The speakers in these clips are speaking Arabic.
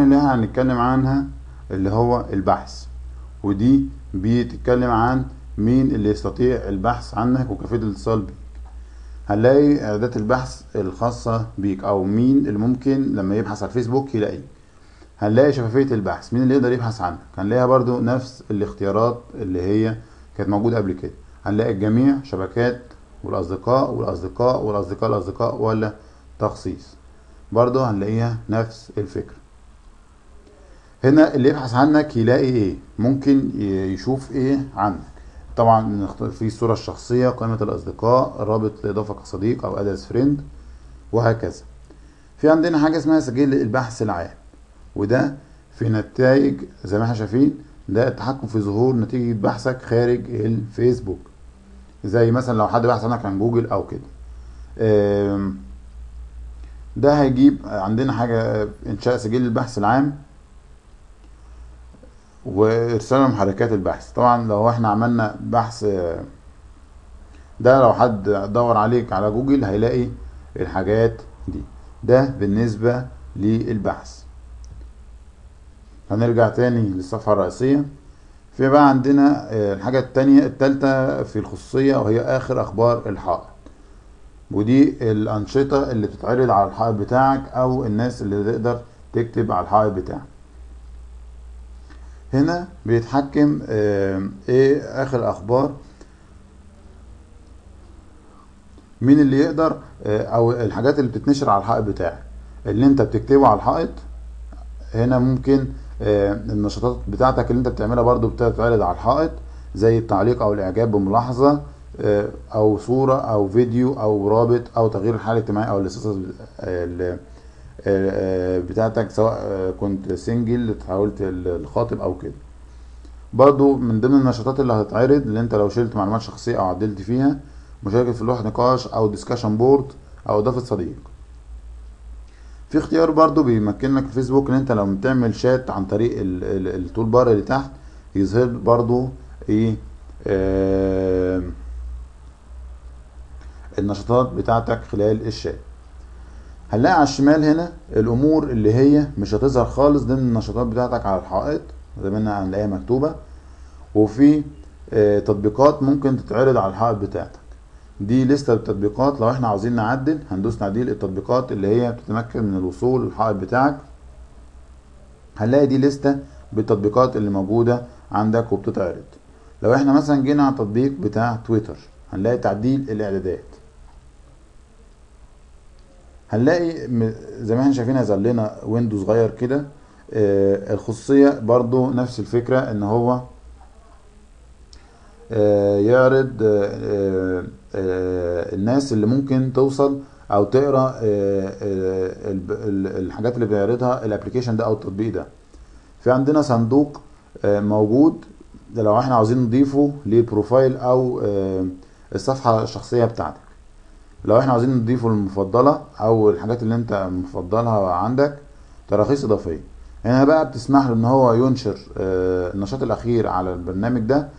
اللي احنا هنتكلم عنها اللي هو البحث، ودي بتتكلم عن مين اللي يستطيع البحث عنك وكيفية الاتصال بيك. هنلاقي اعدادات البحث الخاصة بيك او مين اللي ممكن لما يبحث على الفيسبوك يلاقيك. هنلاقي شفافية البحث، مين اللي يقدر يبحث عنك. هنلاقيها برضو نفس الاختيارات اللي هي كانت موجودة قبل كده. هنلاقي الجميع، شبكات، والأصدقاء والأصدقاء والأصدقاء الأصدقاء، ولا تخصيص. برضو هنلاقيها نفس الفكرة. هنا اللي يبحث عنك يلاقي ايه، ممكن يشوف ايه عنك. طبعا نختار في الصورة الشخصية، قائمة الأصدقاء، رابط الإضافة كصديق أو أدرس فريند، وهكذا. في عندنا حاجة اسمها سجل البحث العام، وده في نتائج زي ما احنا شايفين. ده التحكم في ظهور نتيجة بحثك خارج الفيسبوك، زي مثلا لو حد بحث عنك عن جوجل او كده. ده هيجيب عندنا حاجة انشاء سجل البحث العام وارسال محركات البحث. طبعا لو احنا عملنا بحث ده، لو حد دور عليك على جوجل هيلاقي الحاجات دي. ده بالنسبة للبحث. هنرجع تاني للصفحة الرئيسية. في بقى عندنا الحاجة التالتة في الخصوصية، وهي آخر أخبار الحائط. ودي الأنشطة اللي بتتعرض على الحائط بتاعك أو الناس اللي تقدر تكتب على الحائط بتاعك. هنا بيتحكم ايه آخر الأخبار، مين اللي يقدر أو الحاجات اللي بتتنشر على الحائط بتاعك اللي انت بتكتبه على الحائط. هنا ممكن النشاطات بتاعتك اللي انت بتعملها برضو بتتعرض على الحائط، زي التعليق او الاعجاب بملاحظة او صورة او فيديو او رابط او تغيير الحالة الاجتماعية او القصص بتاعتك، سواء كنت سنجل تحاولت الخاطب او كده. برضو من ضمن النشاطات اللي هتتعرض اللي انت لو شلت معلومات شخصية او عدلت فيها، مشاركة في لوحة نقاش او ديسكشن بورد او اضافة صديق. في اختيار برضو بيمكنك الفيسبوك ان انت لو بتعمل شات عن طريق التول بار اللي تحت، يظهر برضو ايه النشاطات بتاعتك خلال الشات. هنلاقي على الشمال هنا الامور اللي هي مش هتظهر خالص ضمن النشاطات بتاعتك على الحائط زي ما هنلاقيها مكتوبة. وفي تطبيقات ممكن تتعرض على الحائط بتاعتك. دي لستة بالتطبيقات، لو احنا عاوزين نعدل هندوس تعديل التطبيقات اللي هي بتتمكن من الوصول للحائط بتاعك. هنلاقي دي لستة بالتطبيقات اللي موجودة عندك وبتتعرض. لو احنا مثلا جينا على التطبيق بتاع تويتر هنلاقي تعديل الاعدادات. هنلاقي زي ما احنا شايفين هيظهر لنا ويندو صغير كده. الخصوصية برضو نفس الفكرة، ان هو يعرض الناس اللي ممكن توصل او تقرا الحاجات اللي بيعرضها الابليكيشن ده او التطبيق ده. في عندنا صندوق موجود، ده لو احنا عاوزين نضيفه للبروفايل او الصفحة الشخصية بتاعتك. لو احنا عاوزين نضيفه للمفضلة او الحاجات اللي انت مفضلها عندك، تراخيص اضافية. هنا بقى بتسمح له ان هو ينشر النشاط الاخير على البرنامج ده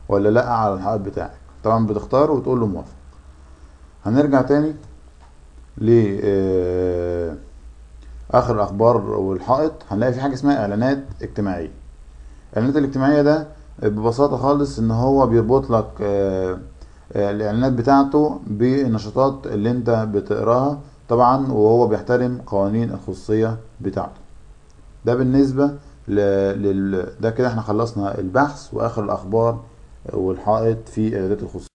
ولا لا على الحائط بتاعك. طبعا بتختار وتقول له موافق. هنرجع تاني ل اخر الاخبار والحائط. هنلاقي في حاجه اسمها اعلانات اجتماعيه. الاعلانات الاجتماعيه ده ببساطه خالص ان هو بيربط لك الاعلانات بتاعته بالنشاطات اللي انت بتقراها، طبعا وهو بيحترم قوانين الخصوصيه بتاعته. ده بالنسبه ده كده احنا خلصنا البحث واخر الاخبار والحائط في اعدادات الخصوصيه.